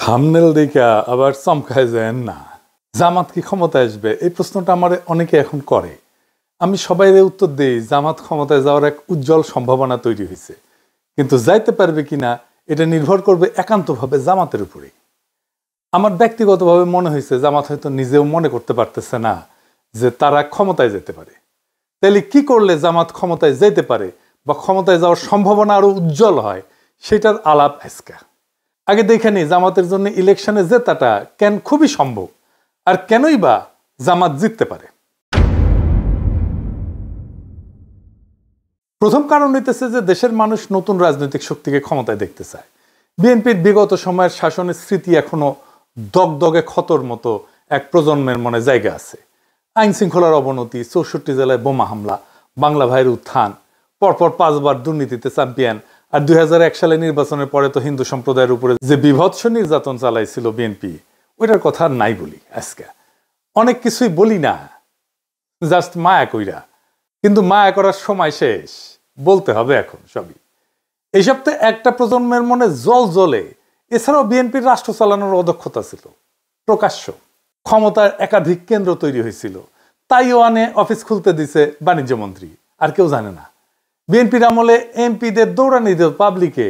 Thumbnail দেখা আবার চমকায় যায় না। জামাত কি ক্ষমতায় আসবে, এই প্রশ্নটা আমার অনেকে এখন করে। আমি সবাইরে উত্তর দিই, জামাত ক্ষমতায় যাওয়ার এক উজ্জ্বল সম্ভাবনা তৈরি হয়েছে, কিন্তু যাইতে পারবে কিনা এটা নির্ভর করবে একান্তভাবে জামাতের উপরে। আমার ব্যক্তিগতভাবে মনে হয়েছে জামাত হয়তো নিজেও মনে করতে পারতেছে না যে তারা ক্ষমতায় যেতে পারে। তাহলে কি করলে জামাত ক্ষমতায় যেতে পারে বা ক্ষমতায় যাওয়ার সম্ভাবনা আরো উজ্জ্বল হয়, সেটার আলাপ আজকে। আগে দেখে নি জামাতের জন্য ইলেকশনে জেতাটা কেন খুবই সম্ভব, আর কেনই বা জামাত জিততে পারে। প্রথম কারণ হইতেছে যে দেশের মানুষ নতুন রাজনৈতিক শক্তিকে ক্ষমতায় দেখতে চায়। বিএনপির বিগত সময়ের শাসনের স্মৃতি এখনো দগদগে ক্ষতর মতো এক প্রজন্মের মনে জায়গা আছে। আইন শৃঙ্খলার অবনতি, ৬৪ জেলায় বোমা হামলা, বাংলা ভাইয়ের উত্থান, পরপর 5 বার দুর্নীতিতে চ্যাম্পিয়ন, আর 2001 সালে নির্বাচনের পরে তো হিন্দু সম্প্রদায়ের উপরে যে বিভৎস নির্যাতন চালাইছিল বিএনপি, ওইটার কথা আর নাই বলি। আজকে অনেক কিছুই বলি না, জাস্ট মায়া কইরা, কিন্তু মায়া করার সময় শেষ, বলতে হবে এখন সবই। এইসব তো একটা প্রজন্মের মনে জল জ্বলে। এছাড়াও বিএনপির রাষ্ট্র চালানোর অদক্ষতা ছিল প্রকাশ্য। ক্ষমতার একাধিক কেন্দ্র তৈরি হয়েছিল, তাইওয়ানে অফিস খুলতে দিছে বাণিজ্য মন্ত্রী, আর কেউ জানে না। বিএনপির আমলে এমপিদের দৌড়ানি দিল পাবলিকে।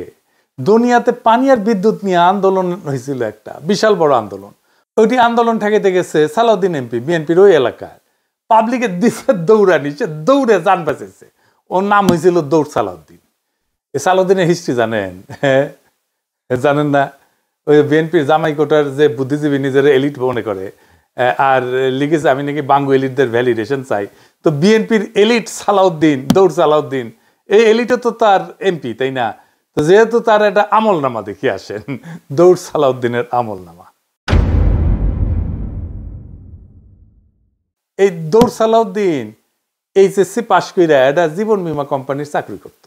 দুনিয়াতে পানি আর বিদ্যুৎ নিয়ে আন্দোলন হয়েছিল, একটা বিশাল বড় আন্দোলন। ওইটি আন্দোলন ঠেকাইতে গেছে সালাউদ্দিন এমপি, বিএনপির ওই এলাকায়। পাবলিকের দিছে দৌড়ানি, সে দৌড়ে যান বাঁচেছে। ওর নাম হয়েছিল দৌড় সালাউদ্দিন। এই সালাউদ্দিনের হিস্ট্রি জানেন? হ্যাঁ, জানেন না? ওই বিএনপির জামাই কোটার যে বুদ্ধিজীবী নিজের এলিট মনে করে, আর লিখেছে আমি নাকি বাঙ্গু এলিটদের ভ্যালিডেশন চাই। তো বিএনপির এলিট সালাউদ্দিন, দৌড় সালাউদ্দিন, এই এলিটও তো তার এমপি, তাই না? তো যেহেতু তার একটা আমলনামা দেখে আসেন, দৌড় সালাউদ্দিনের আমলনামা। এই দৌড় সালাউদ্দিন এইচএসসি পাশ কইরা একটা জীবন বীমা কোম্পানির চাকরি করত।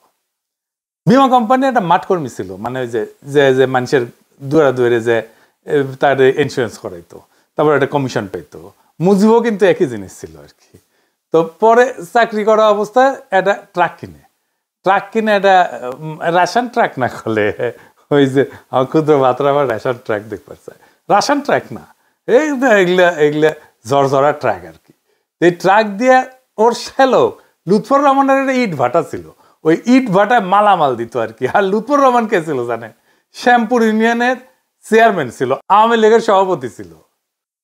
বীমা কোম্পানি একটা মাঠকর্মী ছিল, মানে ওই যে মানুষের দুয়ারে দুয়ারে যে তার ইন্স্যুরেন্স করাইতো, তারপর একটা কমিশন পাইতো। মুজিবও কিন্তু একই জিনিস ছিল আর কি। তো পরে চাকরি করা অবস্থায় একটা ট্রাক কিনে একটা রাশন ট্রাক না করলে, ওই যে ক্ষুদ্র ভাতরা আবার রাশন ট্রাক দেখতে পাচ্ছে, রাশন ট্রাক না, এগুলা ঝরঝরা ট্রাক আর কি। এই ট্রাক দিয়ে ওর শ্যালক লুৎফর রহমানের একটা ইট ভাটা ছিল, ওই ইট ভাটায় মালামাল দিত আর কি। আর লুৎফর রহমান কে ছিল জানেন? শ্যামপুর ইউনিয়নের চেয়ারম্যান ছিল, আওয়ামী লীগের সভাপতি ছিল।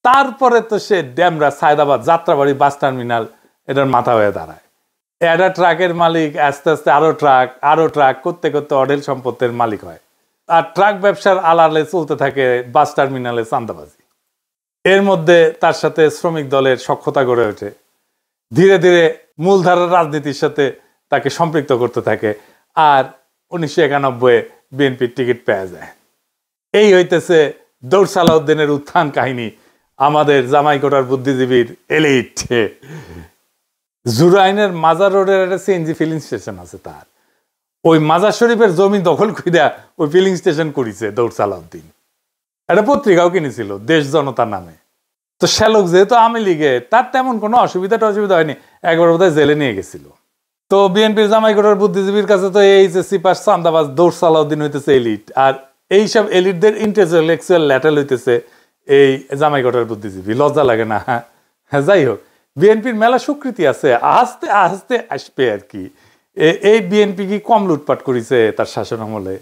তারপরে তো সে ড্যামরা, সায়দাবাদ, যাত্রাবাড়ি বাস টার্মিনাল এটার মাথা হয়ে দাঁড়ায়। একটা ট্রাকের মালিক আস্তে আস্তে আরো ট্রাক করতে করতে অঢেল সম্পত্তির মালিক হয়। আর ট্রাক ব্যবসার আড়ালে চলতে থাকে বাস টার্মিনালে চাঁদাবাজি। এর মধ্যে তার সাথে শ্রমিক দলের সখ্যতা গড়ে ওঠে। ধীরে ধীরে মূলধারার রাজনীতির সাথে তাকে সম্পৃক্ত করতে থাকে, আর 1991 বিএনপির টিকিট পেয়ে যায়। এই হইতেছে দৌড় সালাউদ্দিনের উত্থান কাহিনী, আমাদের জামাইকোটার বুদ্ধিজীবীর এলিট। জুরাইনের মাজার রোডের একটা সিএনজি ফিলিং স্টেশন আছে তার, ওই মাজার শরীফের জমি দখল কইরা ওই ফিলিং স্টেশন করেছে দৌড় সালাউদ্দিন। একটা পত্রিকাও কিনেছিল দেশ জনতা নামে। তো শ্যালক যেহেতু আওয়ামী লীগে, তার তেমন কোনো অসুবিধা হয়নি, একবার বোধহয় জেলে নিয়ে গেছিল। তো বিএনপির জামাইকোটার বুদ্ধিজীবীর কাছে তো এইচএসসি পাস চান্দাবাজ দৌড় সালাউদ্দিন হইতেছে এলিট, আর এইসব এলিটদের ইন্টেলেকচুয়াল ল্যাটেল হইতেছে এই জামাইকোটার বুদ্ধিজীবী। লজ্জা লাগে না? হ্যাঁ, যাই হোক, বিএনপির মেলা স্বীকৃতি আছে, আস্তে আস্তে আসবে আর কি। এই বিএনপি কি কম লুটপাট করেছে তার শাসন আমলে?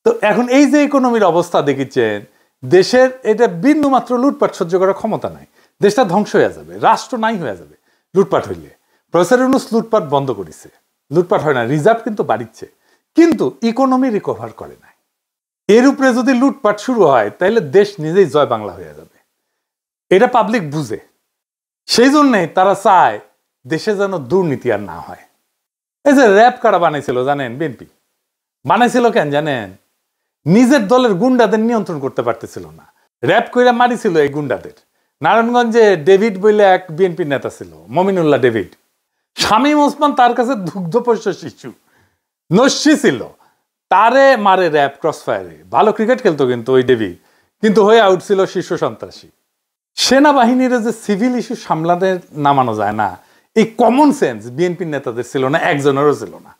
তো এখন এই যে ইকোনমির অবস্থা দেখিচ্ছেন, দেশের এটা বিন্দু মাত্র লুটপাট সহ্য করার ক্ষমতা নাই। দেশটা ধ্বংস হয়ে যাবে, রাষ্ট্র নাই হয়ে যাবে লুটপাট হইলে। প্রফেসর ইউনূস লুটপাট বন্ধ করেছে, লুটপাট হয় না, রিজার্ভ কিন্তু বাড়িচ্ছে, কিন্তু ইকোনমি রিকভার করে নাই। এর উপরে যদি লুটপাট শুরু হয়, তাহলে দেশ নিজেই জয় বাংলা হয়ে যাবে। এটা পাবলিক বুঝে, সেই জন্যে তারা চায় দেশে যেন দুর্নীতি আর না হয়। এই যে র্যাব কারা বানাইছিল জানেন? বিএনপি বানাইছিল কেন জানেন? নিজের দলের গুন্ডাদের নিয়ন্ত্রণ করতে পারতেছিল না, র্যাব কইরা মারিছিল এই গুন্ডাদের। নারায়ণগঞ্জে ডেভিড বইলে এক বিএনপির নেতা ছিল, মমিনুল্লাহ ডেভিড। শামীম ওসমান তার কাছে দুগ্ধপোষ্য শিশু, নস্যি ছিল, তারে মারে র্যাব ক্রসফায়ারে। ভালো ক্রিকেট খেলতো কিন্তু ওই ডেভিড, কিন্তু হয়ে আউট ছিল শীর্ষ সন্ত্রাসী। সেনাবাহিনীর যে সিভিল ইস্যু সামলাতে নামানো যায় না, এই কমন সেন্স বিএনপির নেতাদের ছিল না, একজনেরও ছিল না।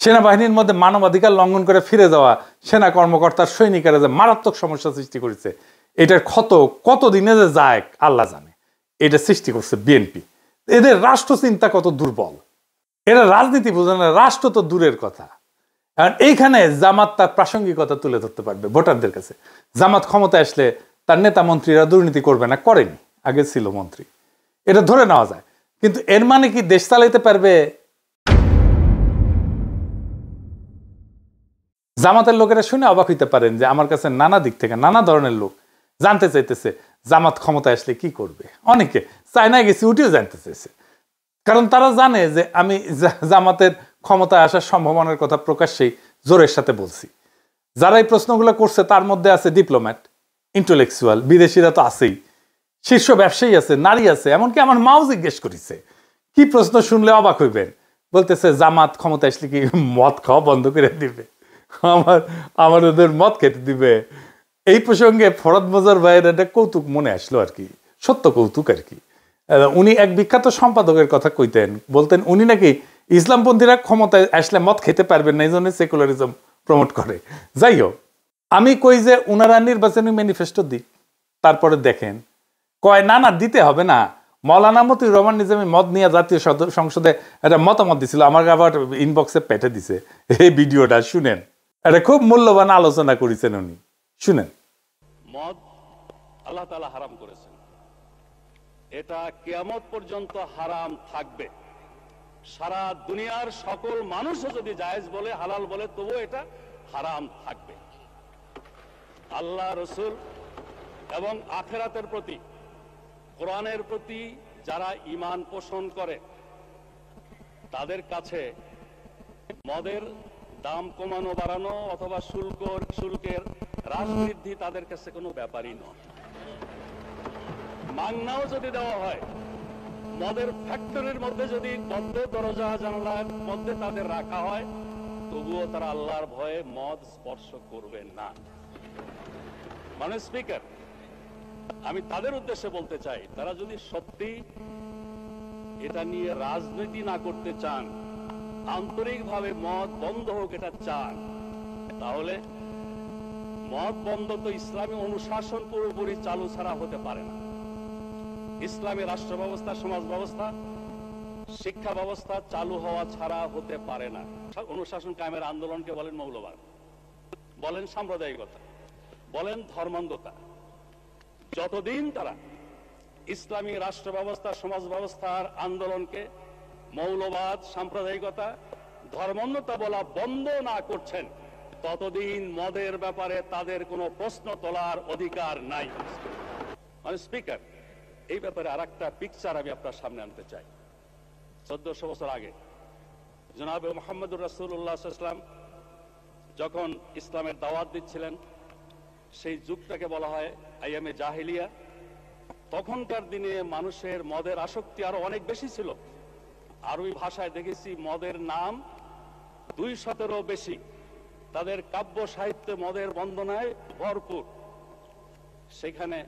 সেনাবাহিনীর মধ্যে মানবাধিকার লঙ্ঘন করে ফিরে যাওয়া সেনা কর্মকর্তার সৈনিকেরা যে মারাত্মক সমস্যা সৃষ্টি করেছে, এটার ক্ষত কতদিনে যে যায় আল্লাহ জানে। এটা সৃষ্টি করছে বিএনপি। এদের রাষ্ট্র চিন্তা কত দুর্বল, এরা রাজনীতি বোঝে না, রাষ্ট্র তো দূরের কথা। কারণ এইখানে জামাত তার প্রাসঙ্গিকতা তুলে ধরতে পারবে ভোটারদের কাছে। জামাত ক্ষমতায় আসলে তার নেতা মন্ত্রীরা দুর্নীতি করবে না, করেনি, আগে ছিল মন্ত্রী, এটা ধরে নেওয়া যায়। কিন্তু এর মানে কি দেশ চালাইতে পারবে? জামাতের লোকেরা শুনে অবাক হইতে পারেন যে আমার কাছে নানা দিক থেকে নানা ধরনের লোক জানতে চাইতেছে জামাত ক্ষমতায় আসলে কি করবে। অনেকে চায়নায় গেছি উঠেও জানতে চাইছে, কারণ তারা জানে যে আমি জামাতের ক্ষমতায় আসার সম্ভাবনার কথা প্রকাশ্যেই জোরের সাথে বলছি। যারা এই প্রশ্নগুলো করছে তার মধ্যে আছে ডিপ্লোম্যাট, ইন্টেলেকচুয়াল, বিদেশিরা তো আছেই, শীর্ষ ব্যবসায়ী আছে, নারী আছে, এমনকি আমার মাও জিজ্ঞেস করেছে। কি প্রশ্ন শুনলে অবাক হইবেন, বলতেছে জামাত ক্ষমতায় আসলে কি মদ খাওয়া বন্ধ করে দিবে, আমার ওদের মদ খেতে দিবে। এই প্রসঙ্গে ফরদ মজার ভাইয়ের একটা কৌতুক মনে আসলো আর কি, সত্য কৌতুক আর কি। উনি এক বিখ্যাত সম্পাদকের কথা কইতেন, বলতেন উনি নাকি ইসলামপন্থীরা ক্ষমতায় আসলে মদ খেতে পারবেন না, এই জন্য সেকুলারিজম প্রমোট করে। যাই হোক, আমি কই যে উনারা নির্বাচনী ম্যানিফেস্টো দিক, তারপরে দেখেন কয় না না দিতে হবে না। মৌলানা মতিউর রহমান নিজামী মদ নিয়ে জাতীয় সংসদে একটা মতামত দিছিল, আমার আবার ইনবক্সে পেঠে দিছে এই ভিডিওটা, শুনেন। এটা খুব মূল্যবান আলোচনা করেছেন উনি, শুনেন। মদ আল্লাহ তাআলা হারাম করেছেন, এটা কিয়ামত পর্যন্ত হারাম থাকবে। সারা দুনিয়ার সকল মানুষও যদি জায়েজ বলে, হালাল বলে, তবুও এটা হারাম থাকবে। আল্লাহ, রসুল এবং আখিরাতের প্রতি, কোরআনের প্রতি যারা ঈমান পোষণ করে তাদের কাছে মদের দাম কমানো বাড়ানো অথবা শুল্কের হ্রাস বৃদ্ধি তাদের কাছে কোনো ব্যাপারই নয়। মাংনাও যদি দেওয়া হয়, মদের ফ্যাক্টরির মধ্যে যদি বদ্ধ দরজা জানালার মধ্যে তাদের রাখা হয়, তবুও তারা আল্লাহর ভয়ে মদ স্পর্শ করবেন না। মানে স্পিকার, আমি তাদের উদ্দেশ্যে বলতে চাই, তারা যদি সত্যি এটা নিয়ে রাজনীতি না করতে চান, আন্তরিকভাবে মদ বন্ধ হোক এটা চান, তাহলে মদ বন্ধ তো ইসলামী অনুশাসন পুরোপুরি চালু ছাড়া হতে পারে না। ইসলামী রাষ্ট্র ব্যবস্থা, সমাজ ব্যবস্থা, শিক্ষা ব্যবস্থা চালু হওয়া ছাড়া হতে পারে না। অনুশাসন কায়েমের আন্দোলনকে বলেন মৌলবাদ, বলেন সাম্প্রদায়িকতা, বলেন ধর্মান্ধতা। যতদিন তারা ইসলামী রাষ্ট্র ব্যবস্থা, সমাজ ব্যবস্থার আন্দোলনকে মৌলবাদ, সাম্প্রদায়িকতা, ধর্মান্ধতা বলা বন্ধ না করছেন, ততদিন মদের ব্যাপারে তাদের কোনো প্রশ্ন তোলার অধিকার নাই। মানে স্পিকার, এই ব্যাপারে আর একটা পিকচার আমি আপনার সামনে আনতে চাই। 1400 বছর আগে জনাবে মুহাম্মদুর রাসূলুল্লাহ সাল্লাল্লাহু আলাইহি ওয়াসাল্লাম যখন ইসলামের দাওয়াত দিচ্ছিলেন, সেই যুগটাকে বলা হয় আইয়ামে জাহিলিয়া। তখনকার দিনে মানুষের মদের আসক্তি আরো অনেক বেশি ছিল। আরবি ভাষায় দেখেছি মদের নাম 200-এরও বেশি। তাদের কাব্য সাহিত্যে মদের বন্দনায় ভরপুর। সেখানে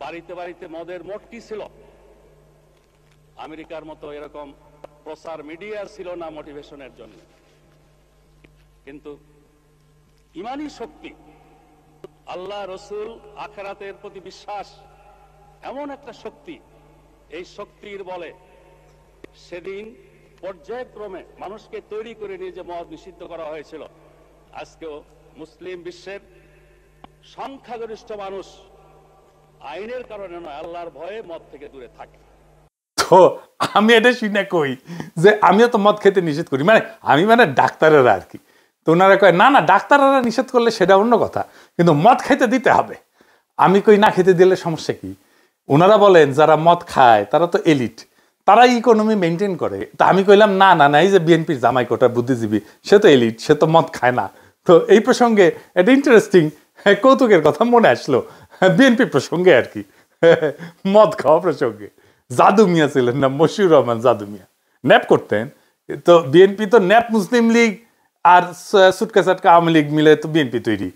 বাড়িতে বাড়িতে মদের মটকি ছিল। আমেরিকার মতো এরকম প্রচার মিডিয়া ছিল না মোটিভেশনের জন্য, কিন্তু ইমানি শক্তি, আল্লাহ, রসুল, আখিরাতের প্রতি বিশ্বাস এমন একটা শক্তি, এই শক্তির বলে সেদিন পর্যায়ক্রমে মানুষকে তৈরি করে নিয়ে যে মদ নিষিদ্ধ করা হয়েছিল। আজকেও মুসলিম বিশ্বের সংখ্যাগরিষ্ঠ মানুষ আইনের কারণে নয়, আল্লাহর ভয়ে মদ থেকে দূরে থাকে। তো আমি এটা শুনে কই যে আমিও তো মদ খেতে নিষেধ করি, মানে ডাক্তারেরা আর কি। তো ওনারা কয় না না, ডাক্তাররা নিষেধ করলে সেটা অন্য কথা, কিন্তু মদ খেতে দিতে হবে। আমি কই না, খেতে দিলে সমস্যা কি? ওনারা বলেন যারা মদ খায় তারা তো এলিট, তারা ইকোনমি মেনটেন করে। তা আমি কইলাম না না না, এই যে বিএনপির জামাই কোটা বুদ্ধিজীবী, সে তো এলিট, সে তো মদ খায় না। তো এই প্রসঙ্গে একটা ইন্টারেস্টিং কৌতুকের কথা মনে আসলো, বিএনপি প্রসঙ্গে আর কি, মদ খাওয়া প্রসঙ্গে। জাদু মিয়া ছিলেন না, মশিউর রহমান জাদু মিয়া, ন্যাপ করতেন। তো বিএনপি তো ন্যাপ, মুসলিম লীগ আর সুটকা চাটকা আওয়ামী লীগ মিলে তো বিএনপি তৈরি।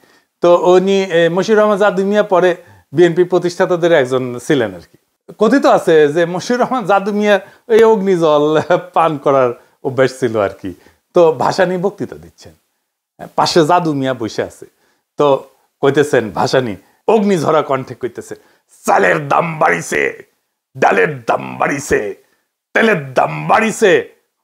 তো উনি মশিউর রহমান জাদু মিয়া পরে বিএনপি প্রতিষ্ঠাতাদের একজন ছিলেন আর কি। কথিত আছে যে মশিউর রহমান জাদু মিয়া এই অগ্নিজল পান করার অভ্যাস ছিল আর কি। তো ভাসানী বক্তৃতা দিচ্ছেন, পাশে জাদু মিয়া বসে আছে। তো কইতেছেন ভাসানী অগ্নিঝরা কণ্ঠে কইতেছে, চালের দাম বাড়িছে, ডালের দাম বাড়িছে, তেলের দাম বাড়িছে,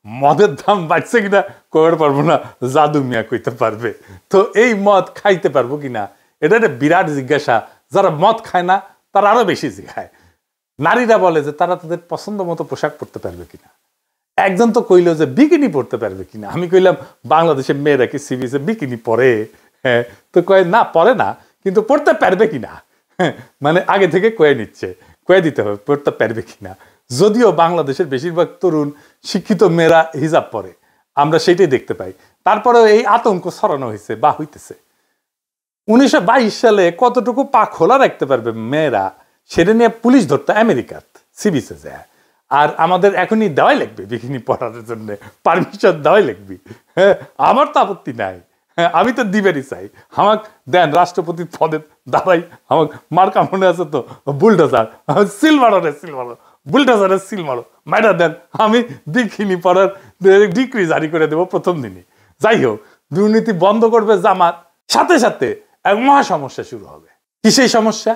মদের দাম বাড়ছে কিনা কইতে পারবো না, জাদু মিয়া কইতে পারবে। তো এই মদ খাইতে পারবো কিনা এটা একটা বিরাট জিজ্ঞাসা। যারা মদ খায় না তারা আরো বেশি জিজ্ঞায়। নারীরা বলে যে তারা তাদের পছন্দ মতো পোশাক পরতে পারবে কিনা। একজন তো কইল যে বিকিনি পরতে পারবে কিনা। আমি কইলাম বাংলাদেশের মেয়েরা কি সি বিচে বিকিনি পরে? হ্যাঁ, তো কয়ে না পরে না, কিন্তু পড়তে পারবে কিনা। মানে আগে থেকে কয়ে নিচ্ছে, কয়ে দিতে হবে পড়তে পারবে কিনা। যদিও বাংলাদেশের বেশিরভাগ তরুণ শিক্ষিত মেয়েরা হিজাব পরে, আমরা সেটাই দেখতে পাই। তারপরেও এই আতঙ্ক ছড়ানো হয়েছে বা হইতেছে। 1922 সালে কতটুকু পা খোলা রাখতে পারবে মেয়েরা সেটা নিয়ে পুলিশ ধরতে আমেরিকাত সি বিচে যায়। আর আমাদের এখনই দেওয়াই লাগবে বিকিনি পরার জন্য, পারমিশন দেওয়াই লাগবে। হ্যাঁ, আমার তো আপত্তি নাই, হ্যাঁ আমি তো দিবেরই চাই। আমাকে দেন রাষ্ট্রপতি পদে দাঁড়াই, আমাকে মার্কা মনে আছে তো, বুলডোজার সিল মারো রে সিল মারো, বুলডোজারের সিল মারো, মাইরা দেন, আমি বিকিনি পরার ডিক্রি জারি করে দেবো প্রথম দিনই। যাই হোক, দুর্নীতি বন্ধ করবে জামাত, সাথে সাথে এক মহা সমস্যা শুরু হবে। কি সেই সমস্যা?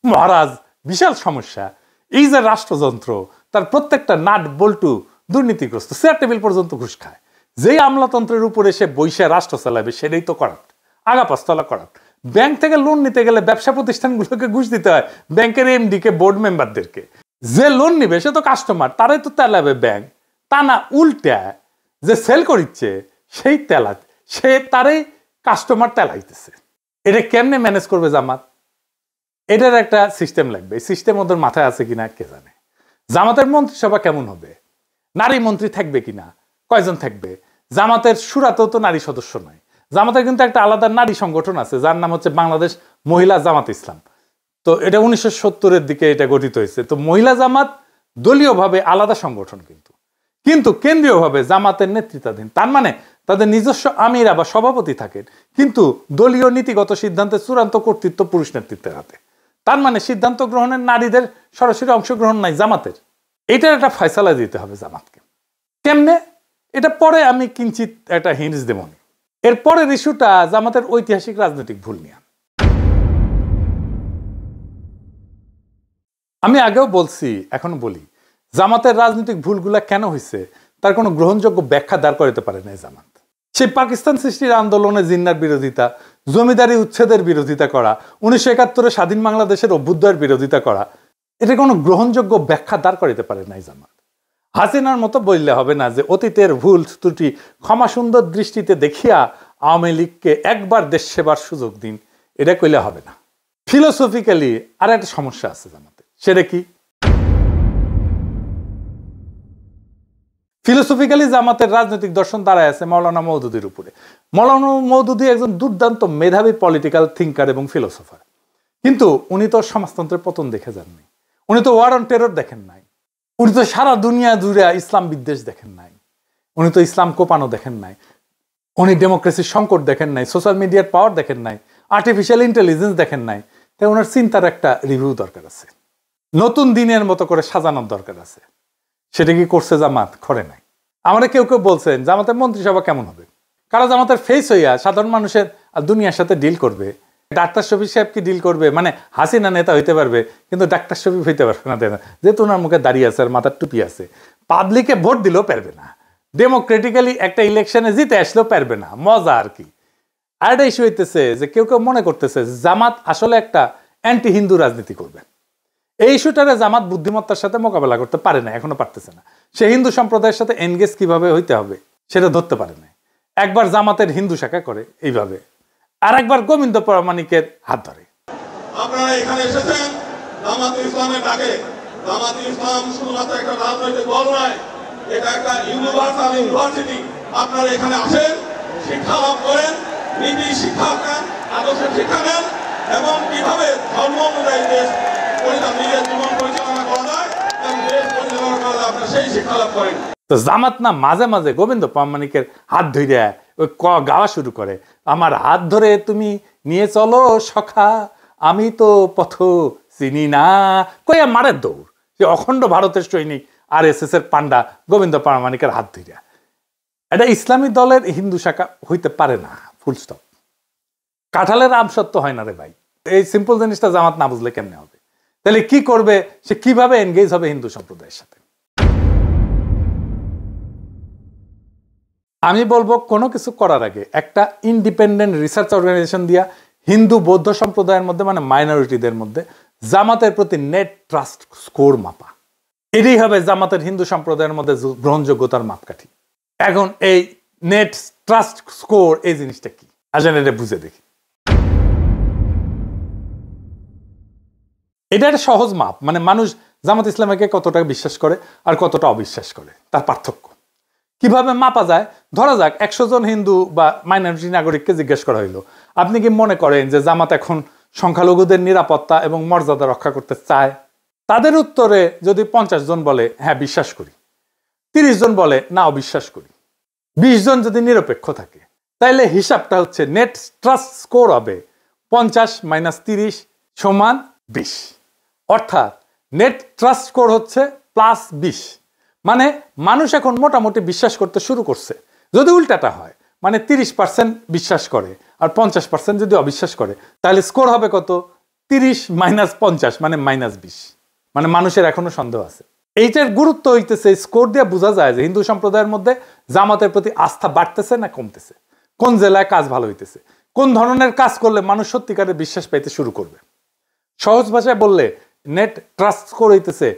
মহারাজ, বিশাল সমস্যা। এই যে রাষ্ট্রযন্ত্র, তার প্রত্যেকটা নাট বল্টু দুর্নীতিগ্রস্ত, চেয়ার টেবিল পর্যন্ত ঘুষ খায়। যেই আমলাতন্ত্রের উপরে সে বৈশা রাষ্ট্র চালাবে সেটাই তো করাপ্ট, আগা পাঁচতলা করাপ্ট। ব্যাংক থেকে লোন নিতে গেলে ব্যবসা প্রতিষ্ঠানগুলোকে ঘুষ দিতে হয়, ব্যাংকের এমডি কে, বোর্ড মেম্বারদেরকে। যে লোন নিবে সে তো কাস্টমার, তারাই তো তেলাবে ব্যাংক। তা না, উল্টা যে সেল করিচ্ছে সেই তেলা, সে তারাই কাস্টমার তেলাইতেছে। এটা কেমনে ম্যানেজ করবে জামাত? এটার একটা সিস্টেম লাগবে। এই সিস্টেম ওদের মাথায় আছে কিনা কে জানে। জামাতের মন্ত্রিসভা কেমন হবে? নারী মন্ত্রী থাকবে কিনা, কয়জন থাকবে? জামাতের সুরাতেও তো নারী সদস্য নয়। জামাতের কিন্তু একটা আলাদা নারী সংগঠন আছে যার নাম হচ্ছে বাংলাদেশ মহিলা জামাত ইসলাম। তো এটা 1970-এর দিকে এটা গঠিত হয়েছে। তো মহিলা জামাত দলীয়ভাবে আলাদা সংগঠন, কিন্তু কেন্দ্রীয়ভাবে জামাতের নেতৃত্বাধীন। তার মানে তাদের নিজস্ব আমিরা বা সভাপতি থাকেন, কিন্তু দলীয় নীতিগত সিদ্ধান্তের চূড়ান্ত কর্তৃত্ব পুরুষ নেতৃত্বের হাতে। তার মানে সিদ্ধান্ত গ্রহণের নারীদের সরাসরি অংশগ্রহণ নাই জামাতের। এটার একটা ফয়সালা দিতে হবে জামাতকে। কেমনে? এটা পরে আমি কিঞ্চিত একটা হিন্টস দেব। এরপরের ইস্যুটা জামাতের ঐতিহাসিক রাজনৈতিক ভুল নিয়ে। আমি আগেও বলছি, এখনো বলি, জামাতের রাজনৈতিক ভুলগুলা কেন হয়েছে তার কোনো গ্রহণযোগ্য ব্যাখ্যা দাঁড় করাতে পারে না জামাত। সেই পাকিস্তান সৃষ্টির আন্দোলনে জিন্নার বিরোধিতা, জমিদারি উচ্ছেদের বিরোধিতা করা, 1971-এ স্বাধীন বাংলাদেশের অভ্যুদয়ের বিরোধিতা করা, এটা কোনো গ্রহণযোগ্য ব্যাখ্যা দাঁড় করাতে পারে নাই জামাত। হাসিনার মতো বললে হবে না যে অতীতের ভুল ত্রুটি ক্ষমা সুন্দর দৃষ্টিতে দেখিয়া আওয়ামী লীগকে একবার দেশ সেবার সুযোগ দিন, এটা কইলে হবে না। ফিলোসফিক্যালি আর একটা সমস্যা আছে জামাতে। সেটা কি? ফিলোসফিক্যালি জামাতের রাজনৈতিক দর্শন দাঁড়ায় আছে মৌলানা মওদুদির উপরে। মৌলানা মওদুদি একজন দুর্দান্ত মেধাবী পলিটিক্যাল থিঙ্কার এবং ফিলোসফার, কিন্তু উনি তো সমাজতন্ত্রের পতন দেখে যাননি, উনি তো ওয়ার অন টেরর দেখেন নাই, উনি তো সারা দুনিয়া জুড়ে ইসলাম বিদ্বেষ দেখেন নাই, উনি তো ইসলাম কোপানো দেখেন নাই, উনি ডেমোক্রেসির সংকট দেখেন নাই, সোশ্যাল মিডিয়ার পাওয়ার দেখেন নাই, আর্টিফিশিয়াল ইন্টেলিজেন্স দেখেন নাই। তাই ওনার চিন্তার একটা রিভিউ দরকার আছে, নতুন দিনের মতো করে সাজানোর দরকার আছে। সেটা কি করছে জামাত? করে নাই। আমরা কেউ কেউ বলছেন জামাতের মন্ত্রিসভা কেমন হবে, কারণ জামাতের ফেস হইয়া সাধারণ মানুষের আর দুনিয়ার সাথে ডিল করবে। ডাক্তার শফিক সাহেব কি ডিল করবে? মানে হাসিনা নেতা হইতে পারবে কিন্তু ডাক্তার শফিক হইতে পারবে না, যেহেতু ওনার মুখে দাঁড়িয়ে আছে আর মাথার টুপি আছে। পাবলিকে ভোট দিলেও পারবে না, ডেমোক্রেটিক্যালি একটা ইলেকশনে জিতে আসলেও পারবে না। মজা আর কি। আর একটা ইস্যু হইতেছে যে কেউ কেউ মনে করতেছে জামাত আসলে একটা অ্যান্টি হিন্দু রাজনীতি করবে। এই ইস্যুটারে জামাত বুদ্ধিমত্তার সাথে মোকাবেলা করতে পারে না, এখনো পারতেছে না। সে হিন্দু সম্প্রদায়ের সাথে এনগেজ কিভাবে হইতে হবে সেটা ধরতে পারে না। একবার জামাতের হিন্দু শাখা করে এইভাবে, আর একবার গোবিন্দ প্রামাণিকের হাত ধরে। আপনারা এখানে এসেছেন জামাতুল ইসলামের ডাকে। জামাতুল ইসলাম শুধুমাত্র একটা রাজনৈতিক দল নয়, এটা একটা ইউনিভার্সাল ইউনিভার্সিটি। আপনারা এখানে আসেন, শিক্ষা লাভ করেন, নীতি শিক্ষা নেন, আদর্শের শিক্ষা নেন, এবং কিভাবে ধর্ম অনুযায়ী দেশ নিজের জীবন পরিচালনা করা যায় এবং দেশ পরিচালনা করা যায়, আপনারা সেই শিক্ষা লাভ করেন। তো জামাত না মাঝে মাঝে গোবিন্দ প্রামাণিকের হাত ধরে ওই গাওয়া শুরু করে, আমার হাত ধরে তুমি নিয়ে চলো সখা, আমি তো পথ চিনি না, কইয়া মারের দৌড়। সে অখণ্ড ভারতের সৈনিক RSS এর পান্ডা গোবিন্দ প্রামাণিকের হাত ধরিয়া। এটা ইসলামী দলের হিন্দু শাখা হইতে পারে না, ফুল স্টপ। কাঁঠালের আম সত্য হয় না রে ভাই। এই সিম্পল জিনিসটা জামাত না বুঝলে কেমনে হবে? তাহলে কি করবে সে, কিভাবে এনগেজ হবে হিন্দু সম্প্রদায়ের সাথে? আমি বলবো কোনো কিছু করার আগে একটা ইন্ডিপেন্ডেন্ট রিসার্চ অর্গানাইজেশন দিয়া হিন্দু বৌদ্ধ সম্প্রদায়ের মধ্যে, মানে মাইনরিটিদের মধ্যে জামাতের প্রতি নেট ট্রাস্ট স্কোর মাপা। এটাই হবে জামাতের হিন্দু সম্প্রদায়ের মধ্যে গ্রহণযোগ্যতার মাপকাঠি। এখন এই নেট ট্রাস্ট স্কোর এই জিনিসটা কি আসলে এটা বুঝে দেখি। এটা একটা সহজ মাপ, মানে মানুষ জামাত ইসলামকে কতটা বিশ্বাস করে আর কতটা অবিশ্বাস করে তার পার্থক্য কিভাবে মাপা যায়। ধরা যাক 100 জন হিন্দু বা মাইনরিটি নাগরিককে জিজ্ঞেস করা হইলো, আপনি কি মনে করেন যে জামাত এখন সংখ্যালঘুদের নিরাপত্তা এবং মর্যাদা রক্ষা করতে চায়? তাদের উত্তরে যদি 50 জন বলে হ্যাঁ বিশ্বাস করি, 30 জন বলে না অবিশ্বাস করি, 20 জন যদি নিরপেক্ষ থাকে, তাইলে হিসাবটা হচ্ছে নেট ট্রাস্ট স্কোর হবে 50 - 30 = 20। অর্থাৎ নেট ট্রাস্ট স্কোর হচ্ছে +20। মানে মানুষ এখন মোটামুটি বিশ্বাস করতে শুরু করছে। যদি উল্টাটা হয়, মানে 30% বিশ্বাস করে আর 50% যদি অবিশ্বাস করে, তাহলে স্কোর হবে কত? 30 - 50 মানে -20। মানে মানুষের এখনো সন্দেহ আছে। এইটার গুরুত্ব হইতেছে স্কোর দিয়ে বোঝা যায় যে হিন্দু সম্প্রদায়ের মধ্যে জামাতের প্রতি আস্থা বাড়তেছে না কমতেছে, কোন জেলায় কাজ ভালো হইতেছে, কোন ধরনের কাজ করলে মানুষ সত্যিকারের বিশ্বাস পাইতে শুরু করবে। সহজ ভাষায় বললে নেট ট্রাস্ট স্কোর হইতেছে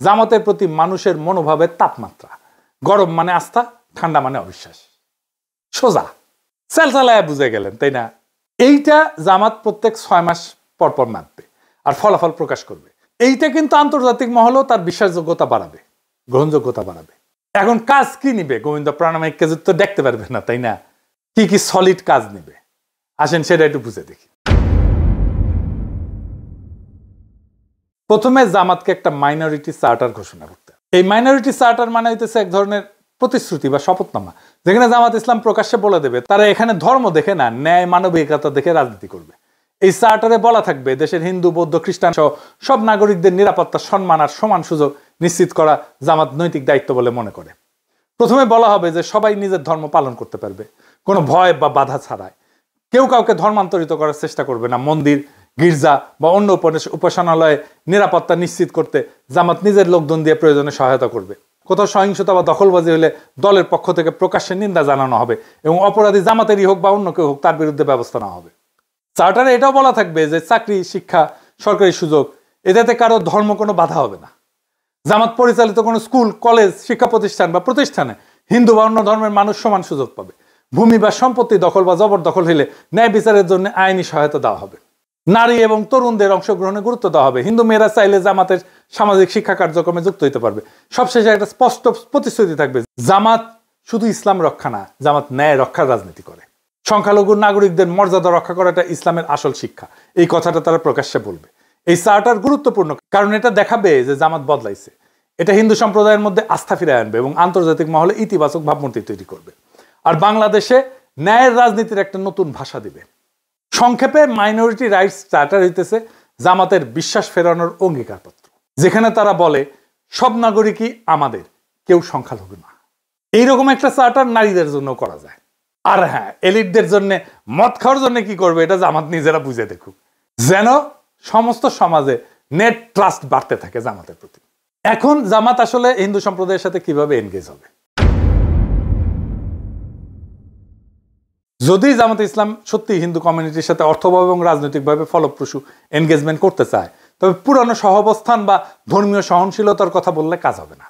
জামাতের প্রতি মানুষের মনোভাবের তাপমাত্রা। গরম মানে আস্থা, ঠান্ডা মানে অবিশ্বাস। সোজা সেলসালায় বুঝে গেলেন, তাই না? এইটা জামাত প্রত্যেক 6 মাস পরপর মাপবে আর ফলাফল প্রকাশ করবে। এইটা কিন্তু আন্তর্জাতিক মহলেও তার বিশ্বাসযোগ্যতা বাড়াবে, গ্রহণযোগ্যতা বাড়াবে। এখন কাজ কি নিবে? গোবিন্দ প্রামাণিককে তো দেখতে পারবে না, তাই না? কি কি সলিড কাজ নিবে আসেন সেটা একটু বুঝে দেখি। প্রথমে জামাতকে একটা মাইনরিটি চার্টার ঘোষণা করতে। এই মাইনরিটি চার্টার মানে হইতেছে এক ধরনের প্রতিশ্রুতি বা শপথনামা, যেখানে জামাত ইসলাম প্রকাশ্যে বলে দেবে তারা এখানে ধর্ম দেখে না, ন্যায় মানবিকতা দেখে রাজনীতি করবে। এই চার্টারে বলা থাকবে দেশের হিন্দু বৌদ্ধ খ্রিস্টান সহ সব নাগরিকদের নিরাপত্তা, সম্মান আর সমান সুযোগ নিশ্চিত করা জামাত নৈতিক দায়িত্ব বলে মনে করে। প্রথমে বলা হবে যে সবাই নিজের ধর্ম পালন করতে পারবে কোনো ভয় বা বাধা ছাড়াই। কেউ কাউকে ধর্মান্তরিত করার চেষ্টা করবে না। মন্দির, গির্জা বা অন্য উপাসনালয়ে নিরাপত্তা নিশ্চিত করতে জামাত নিজের লোকজন দিয়ে প্রয়োজনে সহায়তা করবে। কোথাও সহিংসতা বা দখলবাজি হলে দলের পক্ষ থেকে প্রকাশ্যে নিন্দা জানানো হবে এবং অপরাধী জামাতেরই হোক বা অন্য কেউ হোক তার বিরুদ্ধে ব্যবস্থা নেওয়া হবে। চার্টারে এটাও বলা থাকবে যে চাকরি, শিক্ষা, সরকারি সুযোগ এটাতে কারো ধর্ম কোনো বাধা হবে না। জামাত পরিচালিত কোনো স্কুল, কলেজ, শিক্ষা প্রতিষ্ঠান বা প্রতিষ্ঠানে হিন্দু বা অন্য ধর্মের মানুষ সমান সুযোগ পাবে। ভূমি বা সম্পত্তি দখল বা জবরদখল হলে ন্যায় বিচারের জন্য আইনি সহায়তা দেওয়া হবে। নারী এবং তরুণদের অংশগ্রহণে গুরুত্ব দেওয়া হবে। হিন্দু মেয়েরা চাইলে জামাতের সামাজিক শিক্ষা কার্যক্রমে যুক্ত হতে পারবে। সবশেষে একটা স্পষ্ট প্রতিশ্রুতি থাকবে, জামাত শুধু ইসলাম রক্ষা না, জামাত ন্যায় রক্ষার রাজনীতি করে। সংখ্যালঘু নাগরিকদের মর্যাদা রক্ষা করাটা ইসলামের আসল শিক্ষা, এই কথাটা তারা প্রকাশ্যে বলবে। এই চার্টার গুরুত্বপূর্ণ কারণ এটা দেখাবে যে জামাত বদলাইছে। এটা হিন্দু সম্প্রদায়ের মধ্যে আস্থা ফিরিয়ে আনবে এবং আন্তর্জাতিক মহলে ইতিবাচক ভাবমূর্তি তৈরি করবে। আর বাংলাদেশে ন্যায়ের রাজনীতির একটা নতুন ভাষা দিবে। সংক্ষেপে মাইনরিটি রাইটস চার্টার হইতেছে জামাতের বিশ্বাস ফেরানোর অঙ্গীকারপত্র, যেখানে তারা বলে সব নাগরিকই আমাদের, কেউ সংখ্যালঘু না। এইরকম একটা চার্টার নারীদের জন্য করা যায়। আর হ্যাঁ, এলিটদের জন্য, মদ খাওয়ার জন্য কি করবে এটা জামাত নিজেরা বুঝে দেখুক, যেন সমস্ত সমাজে নেট ট্রাস্ট বাড়তে থাকে জামাতের প্রতি। এখন জামাত আসলে হিন্দু সম্প্রদায়ের সাথে কিভাবে এনগেজ হবে? যদি জামাত ইসলাম সত্যি হিন্দু কমিউনিটির সাথে অর্থভাবে এবং রাজনৈতিকভাবে ফলপ্রসূ এনগেজমেন্ট করতে চায়, তবে পুরানো সহাবস্থান বা ধর্মীয় সহনশীলতার কথা বললে কাজ হবে না।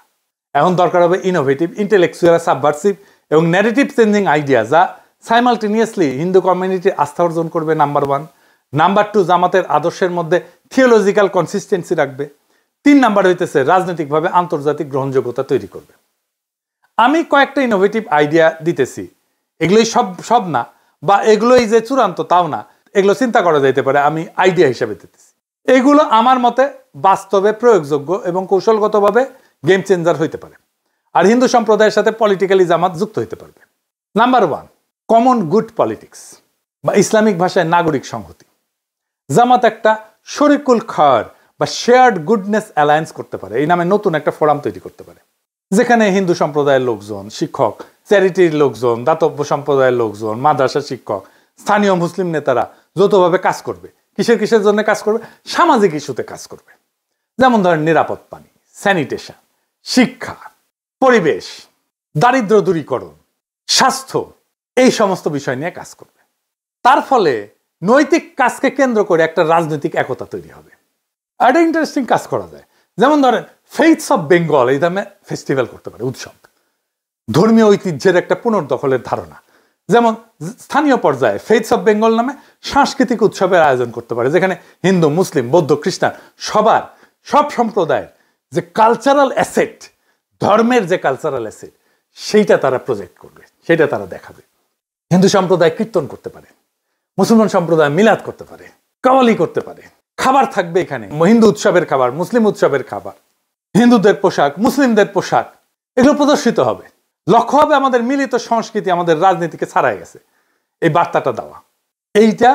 এখন দরকার হবে ইনোভেটিভ, ইন্টেলেকচুয়াল, সাবভার্সিভ এবং ন্যারেটিভ চেঞ্জিং আইডিয়া, যা সাইমালটেনিয়াসলি হিন্দু কমিউনিটির আস্থা অর্জন করবে, নাম্বার 1। নাম্বার 2, জামাতের আদর্শের মধ্যে থিওলজিক্যাল কনসিস্টেন্সি রাখবে। 3 নাম্বার হইতেছে রাজনৈতিকভাবে আন্তর্জাতিক গ্রহণযোগ্যতা তৈরি করবে। আমি কয়েকটা ইনোভেটিভ আইডিয়া দিতেছি, এগুলোই সব না বা এগুলোই যে চূড়ান্ত তাও না, এগুলো চিন্তা করা যাইতে পারে, আমি আইডিয়া হিসেবে দিতেছি। এগুলো আমার মতে বাস্তবে প্রয়োগযোগ্য এবং কৌশলগতভাবে গেম চেঞ্জার হইতে পারে, আর হিন্দু সম্প্রদায়ের সাথে পলিটিক্যালি জামাত যুক্ত হইতে পারবে। নাম্বার 1, কমন গুড পলিটিক্স বা ইসলামিক ভাষায় নাগরিক সংহতি। জামাত একটা শরিকুল খায়র বা শেয়ার্ড গুডনেস অ্যালায়েন্স করতে পারে, এই নামে নতুন একটা ফোরাম তৈরি করতে পারে। যেখানে হিন্দু সম্প্রদায়ের লোকজন, শিক্ষক, চ্যারিটির লোকজন, দাতব্য সম্প্রদায়ের লোকজন, মাদ্রাসা শিক্ষক, স্থানীয় মুসলিম নেতারা যৌথভাবে কাজ করবে। কিসের জন্য কাজ করবে? সামাজিক ইস্যুতে কাজ করবে। যেমন ধরেন নিরাপদ পানি, স্যানিটেশন, শিক্ষা, পরিবেশ, দারিদ্র দূরীকরণ, স্বাস্থ্য, এই সমস্ত বিষয় নিয়ে কাজ করবে। তার ফলে নৈতিক কাজকে কেন্দ্র করে একটা রাজনৈতিক একতা তৈরি হবে। একটা ইন্টারেস্টিং কাজ করা যায়। যেমন ধরেন ফেইথস অফ বেঙ্গল এই নামে ফেস্টিভ্যাল করতে পারে, উৎসব, ধর্মীয় ঐতিহ্যের একটা পুনর্দখলের ধারণা। যেমন স্থানীয় পর্যায়ে ফেইথস অফ বেঙ্গল নামে সাংস্কৃতিক উৎসবের আয়োজন করতে পারে, যেখানে হিন্দু, মুসলিম, বৌদ্ধ, খ্রিস্টান সব সম্প্রদায়ের যে কালচারাল অ্যাসেট, ধর্মের যে কালচারাল অ্যাসেট, সেইটা তারা প্রজেক্ট করবে, সেটা তারা দেখাবে। হিন্দু সম্প্রদায় কীর্তন করতে পারে, মুসলমান সম্প্রদায় মিলাদ করতে পারে, কাওয়ালি করতে পারে, খাবার থাকবে এখানে, হিন্দু উৎসবের খাবার, মুসলিম উৎসবের খাবার, হিন্দুদের পোশাক, মুসলিমদের পোশাক, এগুলো প্রদর্শিত হবে। লক্ষ্য হবে আমাদের মিলিত সংস্কৃতি আমাদের রাজনীতিকে ছাড়াই গেছে, এই বার্তাটা দেওয়া। এইটা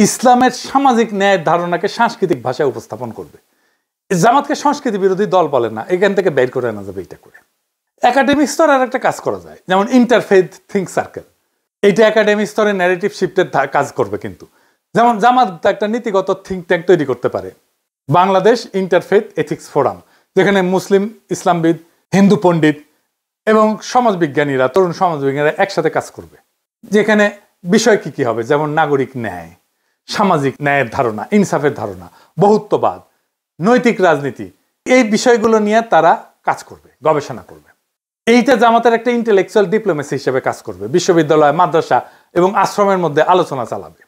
ইসলামের সামাজিক ন্যায়ের ধারণাকে সাংস্কৃতিক ভাষায় উপস্থাপন করবে। জামাতকে সংস্কৃতি বিরোধী দল বলে না, এখান থেকে বের করে আনা যাবে। এইটা করে একাডেমিক স্তরে আর একটা কাজ করা যায়, যেমন ইন্টারফেথ থিঙ্ক সার্কেল। এইটা একাডেমিক স্তরে ন্যারেটিভ শিফটের কাজ করবে। কিন্তু যেমন জামাত একটা নীতিগত থিঙ্ক ট্যাঙ্ক তৈরি করতে পারে, বাংলাদেশ ইন্টারফেথ এথিক্স ফোরাম, যেখানে মুসলিম, ইসলামবিদ, হিন্দু পণ্ডিত এবং সমাজবিজ্ঞানীরা, তরুণ সমাজবিজ্ঞানীরা একসাথে কাজ করবে। যেখানে বিষয় কি হবে, যেমন নাগরিক ন্যায়, সামাজিক ন্যায়ের ধারণা, ইনসাফের ধারণা, বহুত্ববাদ, নৈতিক রাজনীতি, এই বিষয়গুলো নিয়ে তারা কাজ করবে, গবেষণা করবে। এইটা জামাতের একটা ইন্টেলেকচুয়াল ডিপ্লোমেসি হিসেবে কাজ করবে। বিশ্ববিদ্যালয়, মাদ্রাসা এবং আশ্রমের মধ্যে আলোচনা চালাবে।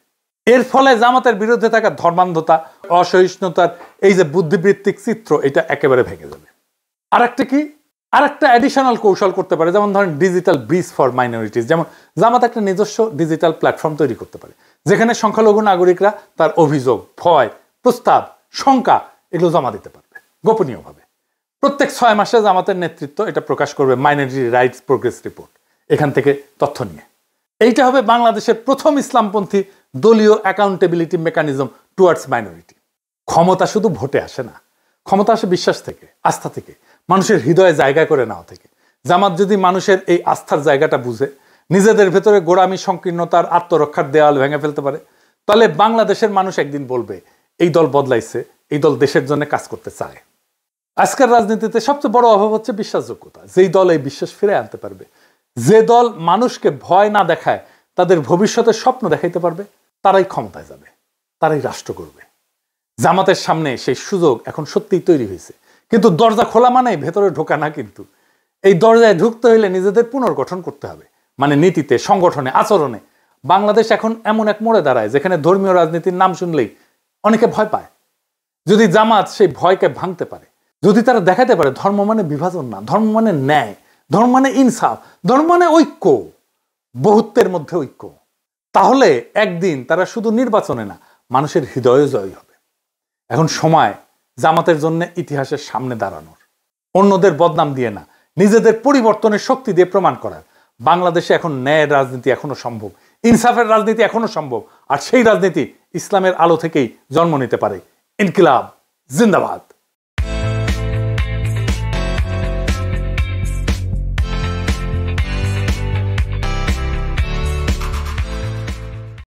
এর ফলে জামাতের বিরুদ্ধে থাকা ধর্মান্ধতা, অসহিষ্ণুতার এই যে বুদ্ধিবৃত্তিক চিত্র, এটা একেবারে ভেঙে যাবে। আরেকটা অ্যাডিশনাল কৌশল করতে পারে, যেমন ধরেন ডিজিটাল ব্রিজ ফর মাইনরিটিস। যেমন জামাত একটা নিজস্ব ডিজিটাল প্ল্যাটফর্ম তৈরি করতে পারে, যেখানে সংখ্যালঘু নাগরিকরা তার অভিযোগ, ভয়, প্রস্তাব, শঙ্কা এগুলো জমা দিতে পারবে গোপনীয়ভাবে। প্রত্যেক 6 মাসে জামাতের নেতৃত্ব এটা প্রকাশ করবে মাইনরিটি রাইটস প্রোগ্রেস রিপোর্ট, এখান থেকে তথ্য নিয়ে। এইটা হবে বাংলাদেশের প্রথম ইসলামপন্থী দলীয় অ্যাকাউন্টেবিলিটি মেকানিজম টুয়ার্ডস মাইনরিটি। ক্ষমতা শুধু ভোটে আসে না, ক্ষমতা আসে বিশ্বাস থেকে, আস্থা থেকে, মানুষের হৃদয়ে জায়গা করে নেওয়া থেকে। জামাত যদি মানুষের এই আস্থার জায়গাটা বুঝে, নিজেদের ভেতরে গোড়ামি, সংকীর্ণতার, আত্মরক্ষার দেওয়াল ভেঙে ফেলতে পারে, তাহলে বাংলাদেশের মানুষ একদিন বলবে এই দল বদলাইছে, এই দল দেশের জন্য কাজ করতে চায়। আজকের রাজনীতিতে সবচেয়ে বড় অভাব হচ্ছে বিশ্বাসযোগ্যতা। যেই দল এই বিশ্বাস ফিরে আনতে পারবে, যে দল মানুষকে ভয় না দেখায়, তাদের ভবিষ্যতের স্বপ্ন দেখাইতে পারবে, তারাই ক্ষমতায় যাবে, তারাই রাষ্ট্র করবে। জামাতের সামনে সেই সুযোগ এখন সত্যিই তৈরি হয়েছে। কিন্তু দরজা খোলা মানে ভেতরে ঢোকা না। কিন্তু এই দরজায় ঢুকতে হইলে নিজেদের পুনর্গঠন করতে হবে, মানে নীতিতে, সংগঠনে, আচরণে। বাংলাদেশ এখন এমন এক মোড়ে দাঁড়ায় যেখানে ধর্মীয় রাজনীতির নাম শুনলেই অনেকে ভয় পায়। যদি জামাত সেই ভয়কে ভাঙতে পারে, যদি তারা দেখাতে পারে ধর্ম মানে বিভাজন না, ধর্ম মানে ন্যায়, ধর্ম মানে ইনসাফ, ধর্ম মানে ঐক্য, বহুত্বের মধ্যে ঐক্য, তাহলে একদিন তারা শুধু নির্বাচনে না, মানুষের হৃদয়ে জয়ী হবে। এখন সময় জামাতের জন্য ইতিহাসের সামনে দাঁড়ানোর, অন্যদের বদনাম দিয়ে না, নিজেদের পরিবর্তনের শক্তি দিয়ে প্রমাণ করার। বাংলাদেশে এখন ন্যায়ের রাজনীতি এখনো সম্ভব, ইনসাফের রাজনীতি এখনো সম্ভব। আর সেই রাজনীতি ইসলামের আলো থেকেই জন্ম নিতে পারে। ইনকিলাব জিন্দাবাদ।